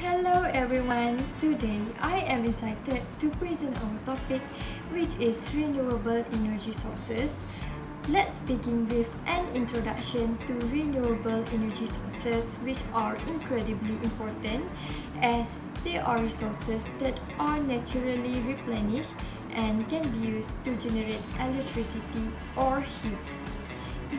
Hello everyone, today I am excited to present our topic which is renewable energy sources. Let's begin with an introduction to renewable energy sources, which are incredibly important as they are resources that are naturally replenished and can be used to generate electricity or heat.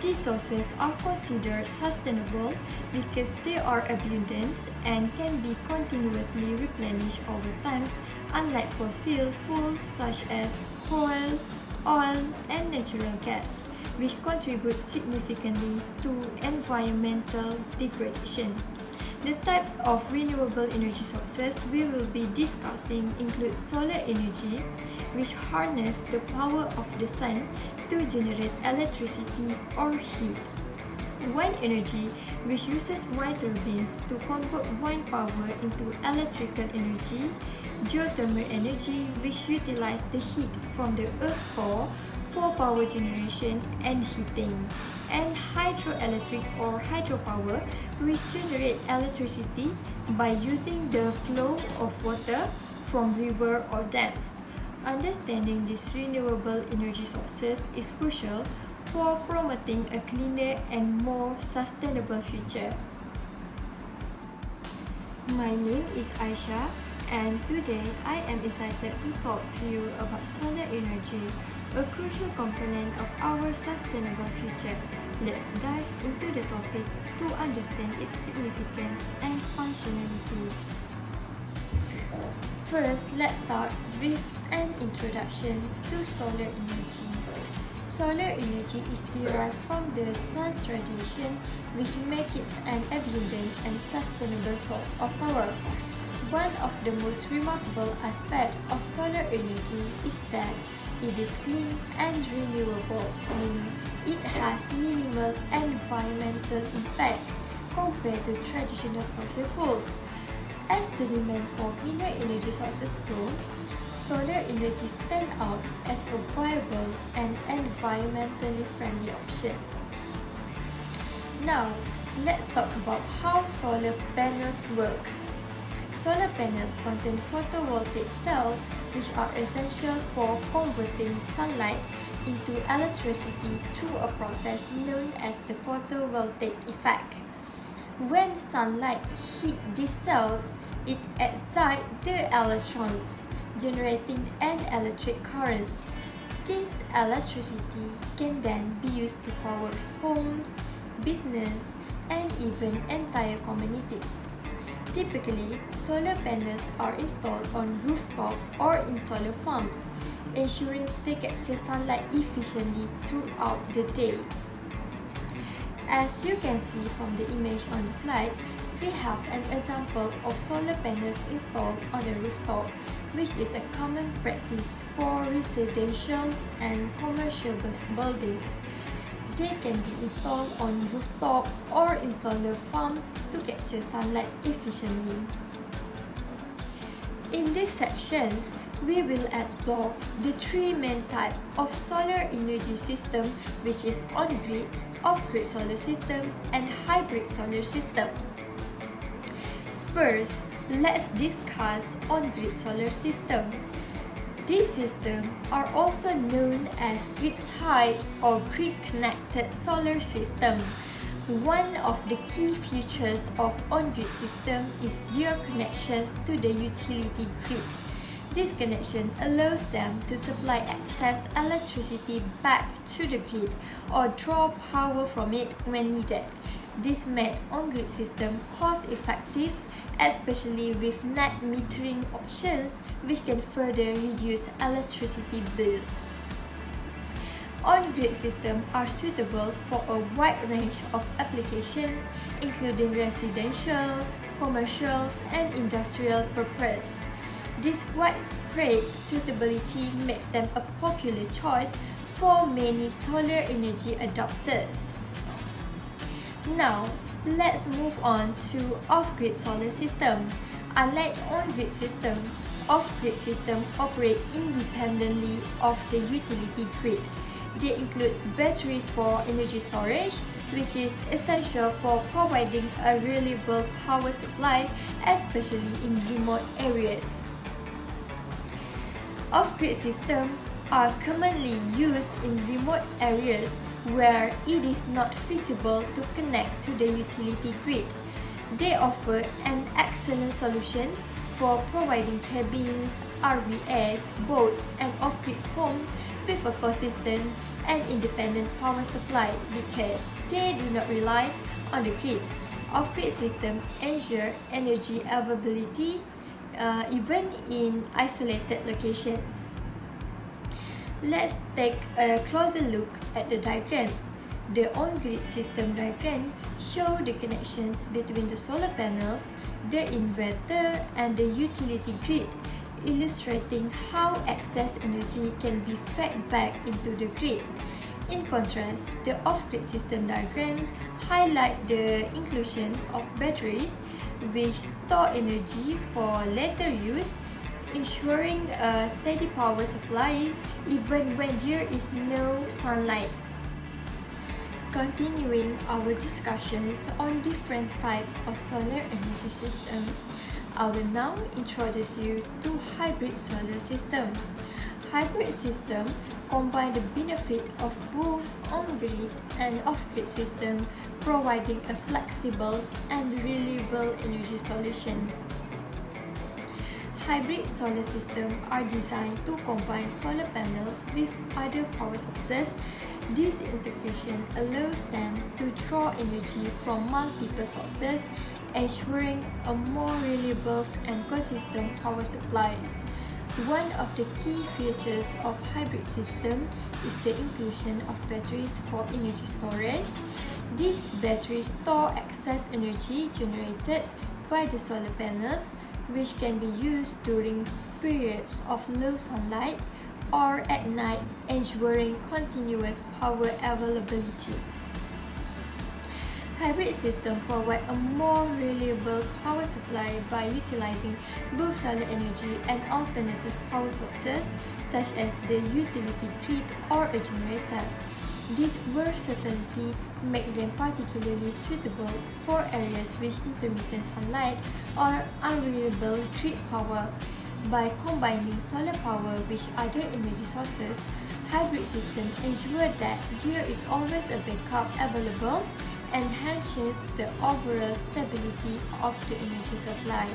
These sources are considered sustainable because they are abundant and can be continuously replenished over time, unlike fossil fuels such as coal, oil, and natural gas, which contribute significantly to environmental degradation. The types of renewable energy sources we will be discussing include solar energy, which harness the power of the sun to generate electricity or heat. Wind energy, which uses wind turbines to convert wind power into electrical energy. Geothermal energy, which utilizes the heat from the earth core for power generation and heating. And hydoelectric or hydropower, which generate electricity by using the flow of water from river or dams. Understanding these renewable energy sources is crucial for promoting a cleaner and more sustainable future. My name is Aisha, and today I am excited to talk to you about solar energy, a crucial component of our sustainable future. Let's dive into the topic to understand its significance and functionality. First, let's start with an introduction to solar energy. Solar energy is derived from the sun's radiation, which makes it an abundant and sustainable source of power. One of the most remarkable aspects of solar energy is that it is clean and renewable, meaning it has minimal environmental impact compared to traditional fossil fuels. As the demand for cleaner energy sources grows, solar energy stands out as a viable and environmentally friendly option. Now, let's talk about how solar panels work. Solar panels contain photovoltaic cells, which are essential for converting sunlight into electricity through a process known as the photovoltaic effect. When sunlight hits these cells, it excites the electrons, generating an electric current. This electricity can then be used to power homes, business, and even entire communities. Typically, solar panels are installed on rooftops or in solar farms, ensuring they capture sunlight efficiently throughout the day. As you can see from the image on the slide, we have an example of solar panels installed on a rooftop, which is a common practice for residential and commercial buildings. They can be installed on rooftop or in solar farms to capture sunlight efficiently. In these sections, we will explore the three main types of solar energy system, which is on-grid, off-grid solar system, and hybrid solar system. First, let's discuss on-grid solar system. These systems are also known as grid-tied or grid-connected solar system. One of the key features of on-grid system is their connections to the utility grid. This connection allows them to supply excess electricity back to the grid or draw power from it when needed. This made on-grid system cost-effective, especially with net metering options, which can further reduce electricity bills. On-grid systems are suitable for a wide range of applications, including residential, commercial, and industrial purposes. This widespread suitability makes them a popular choice for many solar energy adopters. Now, let's move on to off-grid solar system. Unlike on-grid system, off-grid system operate independently of the utility grid. They include batteries for energy storage, which is essential for providing a reliable power supply, especially in remote areas. Off-grid systems are commonly used in remote areas where it is not feasible to connect to the utility grid. They offer an excellent solution for providing cabins, RVs, boats, and off-grid homes with a consistent and independent power supply because they do not rely on the grid. Off-grid systems ensure energy availability even in isolated locations. Let's take a closer look at the diagrams. The on-grid system diagram shows the connections between the solar panels, the inverter, and the utility grid, illustrating how excess energy can be fed back into the grid. In contrast, the off-grid system diagram highlights the inclusion of batteries which store energy for later use, ensuring a steady power supply even when there is no sunlight. Continuing our discussions on different types of solar energy system, I will now introduce you to hybrid solar system. Hybrid system combine the benefit of both on-grid and off-grid system, providing a flexible and reliable energy solutions. Hybrid solar systems are designed to combine solar panels with other power sources. This integration allows them to draw energy from multiple sources, ensuring a more reliable and consistent power supplies. One of the key features of hybrid system is the inclusion of batteries for energy storage. These batteries store excess energy generated by the solar panels, which can be used during periods of low sunlight or at night, ensuring continuous power availability. Hybrid systems provide a more reliable power supply by utilizing both solar energy and alternative power sources, such as the utility grid or a generator. This versatility makes them particularly suitable for areas with intermittent sunlight or unreliable grid power. By combining solar power with other energy sources, hybrid systems ensure that there is always a backup available, enhancing the overall stability of the energy supply.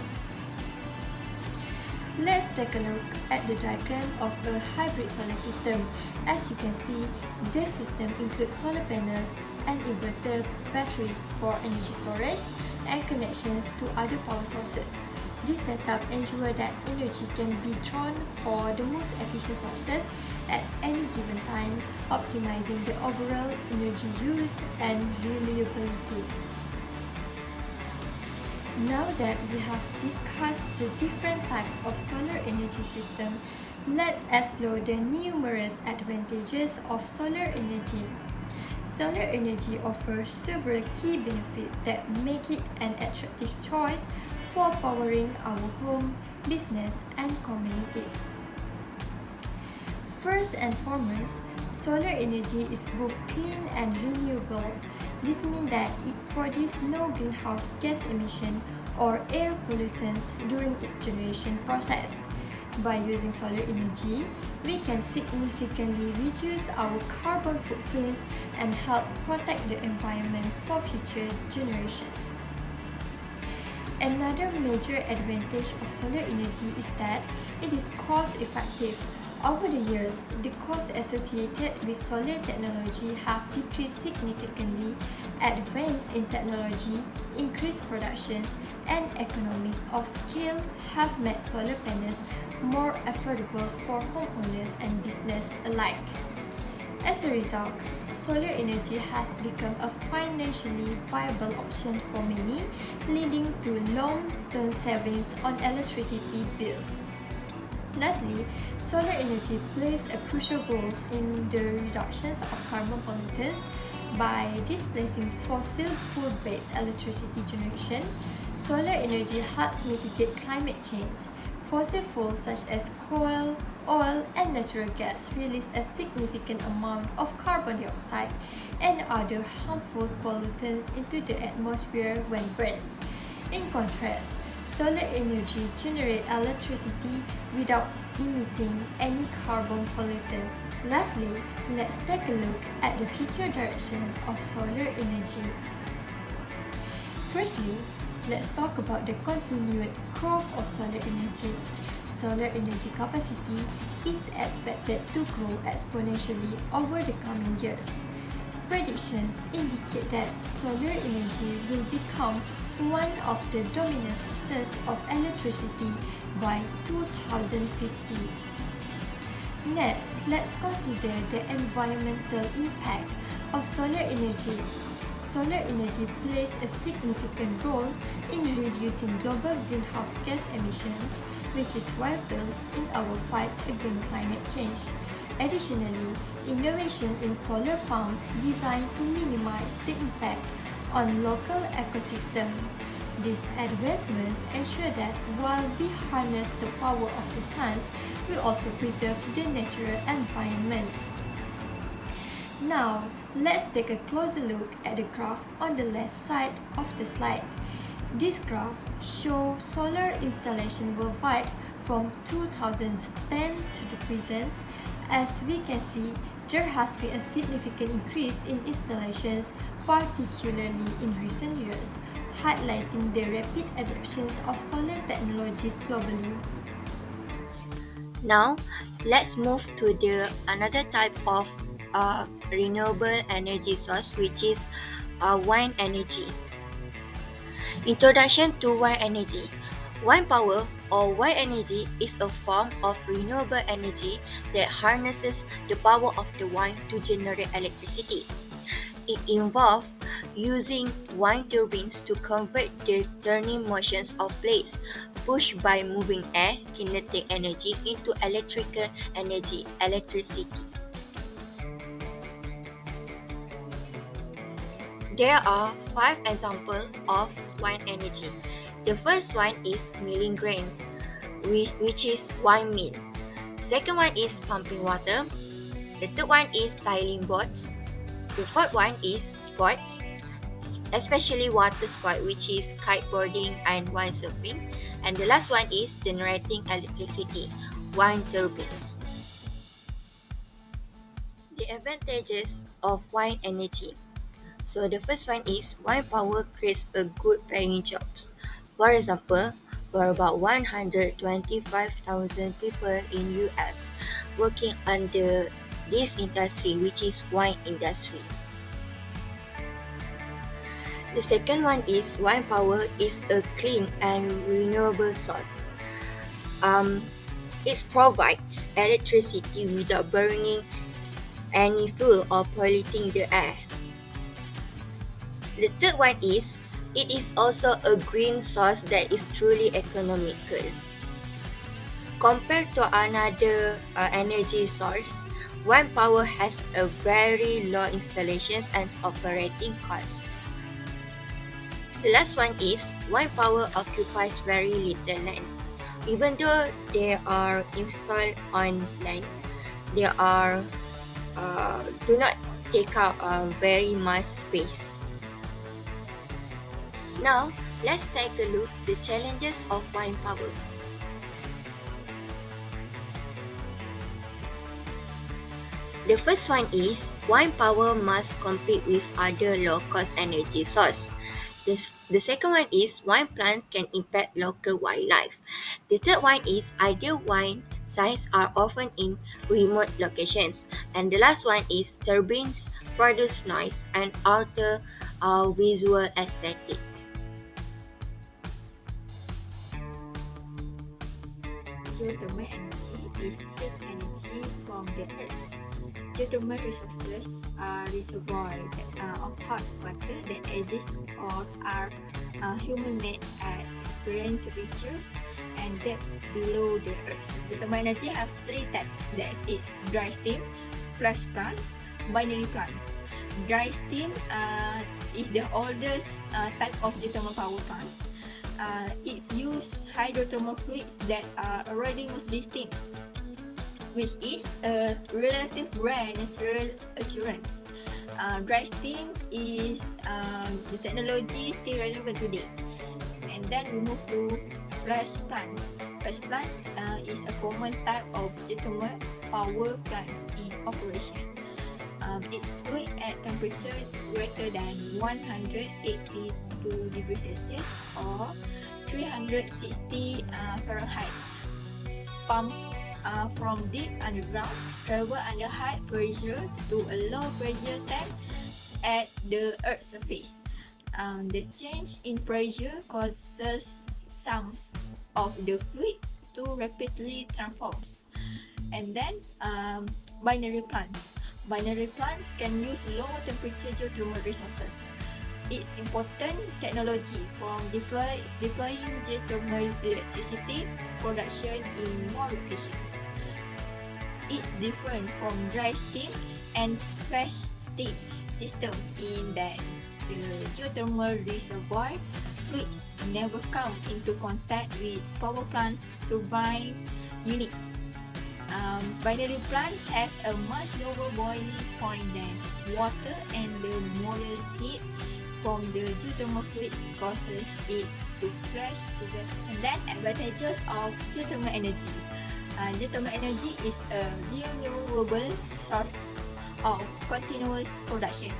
Let's take a look at the diagram of a hybrid solar system. As you can see, the system includes solar panels and inverter batteries for energy storage and connections to other power sources. This setup ensures that energy can be drawn for the most efficient sources at any given time, optimizing the overall energy use and reliability. Now that we have discussed the different types of solar energy system, let's explore the numerous advantages of solar energy. Solar energy offers several key benefits that make it an attractive choice for powering our home, business, and communities. First and foremost, solar energy is both clean and renewable. This means that it produces no greenhouse gas emission or air pollutants during its generation process. By using solar energy, we can significantly reduce our carbon footprints and help protect the environment for future generations. Another major advantage of solar energy is that it is cost-effective. Over the years, the costs associated with solar technology have decreased significantly. Advances in technology, increased productions, and economies of scale have made solar panels more affordable for homeowners and business alike. As a result, solar energy has become a financially viable option for many, leading to long-term savings on electricity bills. Lastly, solar energy plays a crucial role in the reduction of carbon pollutants by displacing fossil fuel-based electricity generation. Solar energy helps mitigate climate change. Fossil fuels such as coal, oil and natural gas release a significant amount of carbon dioxide and other harmful pollutants into the atmosphere when burned. In contrast, solar energy generates electricity without emitting any carbon pollutants. Lastly, let's take a look at the future direction of solar energy. Firstly, let's talk about the continued growth of solar energy. Solar energy capacity is expected to grow exponentially over the coming years. Predictions indicate that solar energy will become one of the dominant sources of electricity by 2050. Next, let's consider the environmental impact of solar energy. Solar energy plays a significant role in reducing global greenhouse gas emissions, which is vital in our fight against climate change. Additionally, innovation in solar farms designed to minimize the impact on local ecosystem. These advancements ensure that while we harness the power of the sun, we also preserve the natural environment. Now, let's take a closer look at the graph on the left side of the slide. This graph shows solar installation worldwide from 2010 to the present. As we can see, there has been a significant increase in installations, particularly in recent years, highlighting the rapid adoption of solar technologies globally. Now, let's move to the another type of renewable energy source, which is wind energy. Introduction to wind energy. Wind power or wind energy is a form of renewable energy that harnesses the power of the wind to generate electricity. It involves using wind turbines to convert the turning motions of blades pushed by moving air, kinetic energy, into electrical energy, electricity. There are 5 examples of wind energy. The first one is milling grain, which is wind mill. Second one is pumping water. The third one is sailing boats. The fourth one is sports, especially water sport, which is kiteboarding and windsurfing. And the last one is generating electricity, wind turbines. The advantages of wind energy. So the first one is wind power creates a good paying jobs. For example, for about 125,000 people in US working under this industry, which is wind industry. The second one is wind power is a clean and renewable source. It provides electricity without burning any fuel or polluting the air. The third one is, it is also a green source that is truly economical. Compared to another energy source, wind power has a very low installations and operating costs. The last one is, wind power occupies very little land. Even though they are installed on land, they do not take up very much space. Now, let's take a look at the challenges of wind power. The first one is, wind power must compete with other low-cost energy sources. The second one is, wind plants can impact local wildlife. The third one is, ideal wind sites are often in remote locations. And the last one is, turbines produce noise and alter our visual aesthetic. Geothermal energy is heat energy from the earth. Geothermal resources are reservoirs of hot water that exist or are human-made at varying temperatures and depths below the earth. Geothermal energy have 3 types. That is dry steam, flash plants, binary plants. Dry steam is the oldest type of geothermal power plants. It's use hydrothermal fluids that are already mostly steam. which is a relative rare natural occurrence. Dry steam is the technology still relevant today. And then we move to flash plants. Flash plants is a common type of geothermal power plants in operation. It's fluid at temperature greater than 182 degrees Celsius or 360 Fahrenheit. Pump from deep underground, travel under high pressure to a low pressure tank at the Earth's surface. The change in pressure causes some of the fluid to rapidly transform. And then binary plants. Binary plants can use lower temperature geothermal resources. It's important technology for deploying geothermal electricity production in more locations. It's different from dry steam and flash steam system in that the geothermal reservoir fluids never come into contact with power plants turbine units. Binary plants has a much lower boiling point than water, and the molars heat from the geothermal fluids causes it to flash together. And then advantages of geothermal energy. Geothermal energy is a renewable source of continuous production.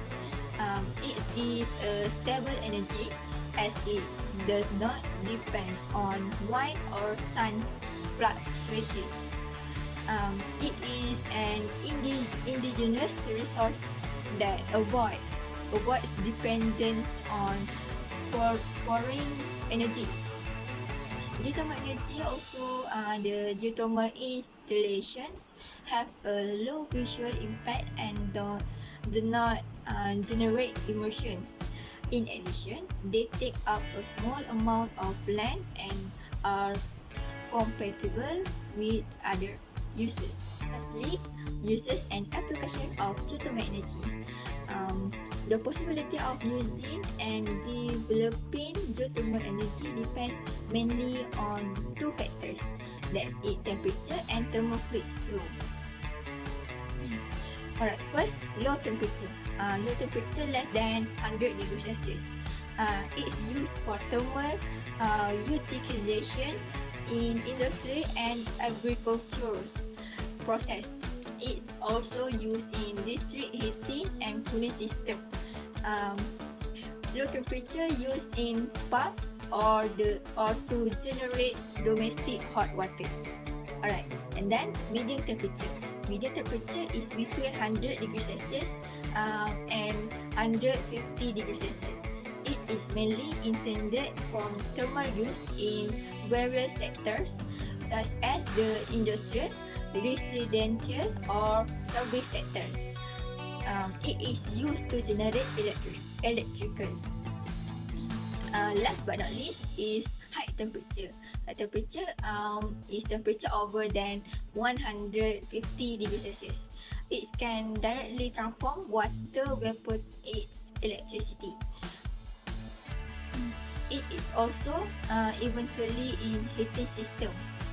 It is a stable energy as it does not depend on wind or sun fluctuation. It is an indigenous resource that avoids dependence on foreign energy. Geothermal energy also, the geothermal installations have a low visual impact and do not generate emissions. In addition, they take up a small amount of land and are compatible with other uses. Lastly, uses and application of geothermal energy. The possibility of using and developing geothermal energy depend mainly on two factors, that's it, temperature and thermal fluids flow. Alright, first, low temperature. Low temperature less than 100 degrees Celsius. It's used for thermal utilization in industry and agricultural process. It's also used in district heating and cooling system. Low temperature used in spas or to generate domestic hot water. Alright, and then medium temperature. Medium temperature is between 100 degrees Celsius and 150 degrees Celsius. It is mainly intended for thermal use in various sectors such as the industrial, residential, or service sectors. It is used to generate electrical. Last but not least is high temperature. High temperature is temperature over than 150 degrees Celsius. It can directly transform water vapor into electricity. It is also eventually in heating systems.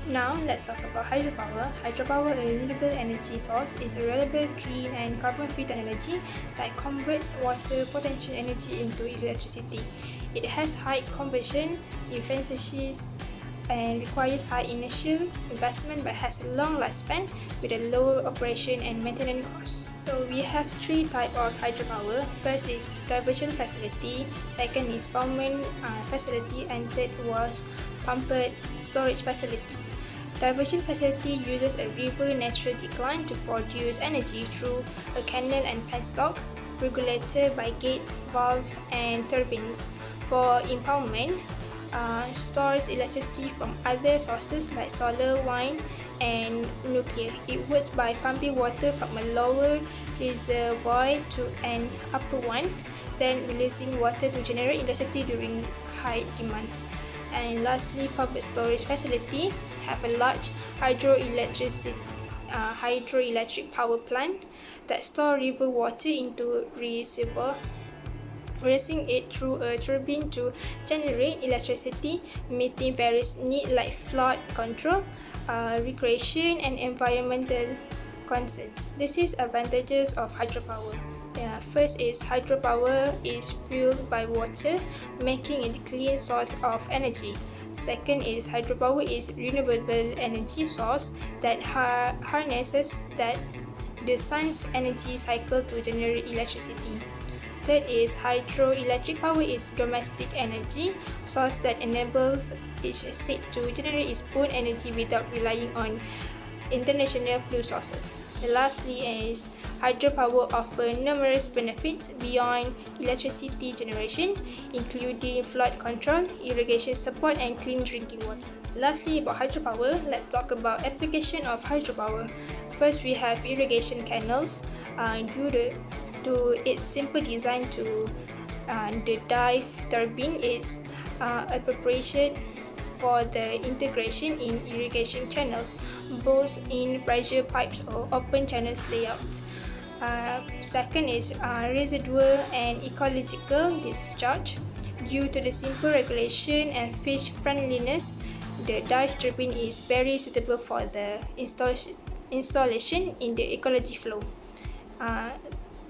Now, let's talk about hydropower. Hydropower, a renewable energy source, is a reliable, clean, and carbon-free technology that converts water potential energy into electricity. It has high conversion efficiency and requires high initial investment but has a long lifespan with a lower operation and maintenance costs. So we have three types of hydropower. First is diversion facility, second is pumping facility, and third was pumped storage facility. Diversion facility uses a river natural decline to produce energy through a canal and penstock, regulated by gates, valves, and turbines. For impoundment, stores electricity from other sources like solar, wind, and nuclear. It works by pumping water from a lower reservoir to an upper one, then releasing water to generate electricity during high demand. And lastly, pumped storage facility have a large hydroelectric power plant that store river water into reservoir, racing it through a turbine to generate electricity, meeting various needs like flood control, recreation and environmental concerns. This is advantages of hydropower. First is hydropower is fueled by water, making it a clean source of energy. Second is hydropower is renewable energy source that harnesses the sun's energy cycle to generate electricity. Third is hydroelectric power is domestic energy source that enables each state to generate its own energy without relying on international fuel sources. And lastly is hydropower offers numerous benefits beyond electricity generation, including flood control, irrigation support, and clean drinking water. Lastly, about hydropower, let's talk about application of hydropower. First, we have irrigation canals. Due to its simple design, to the dive turbine is a preparation for the integration in irrigation channels, both in pressure pipes or open channels layouts. Second is residual and ecological discharge. Due to the simple regulation and fish friendliness, the dive turbine is very suitable for the installation in the ecology flow.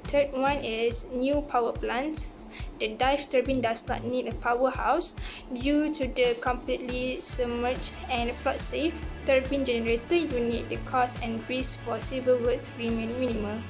Third one is new power plants. The dive turbine does not need a powerhouse due to the completely submerged and flood-safe turbine generator unit. The cost and risk for civil works remain minimal.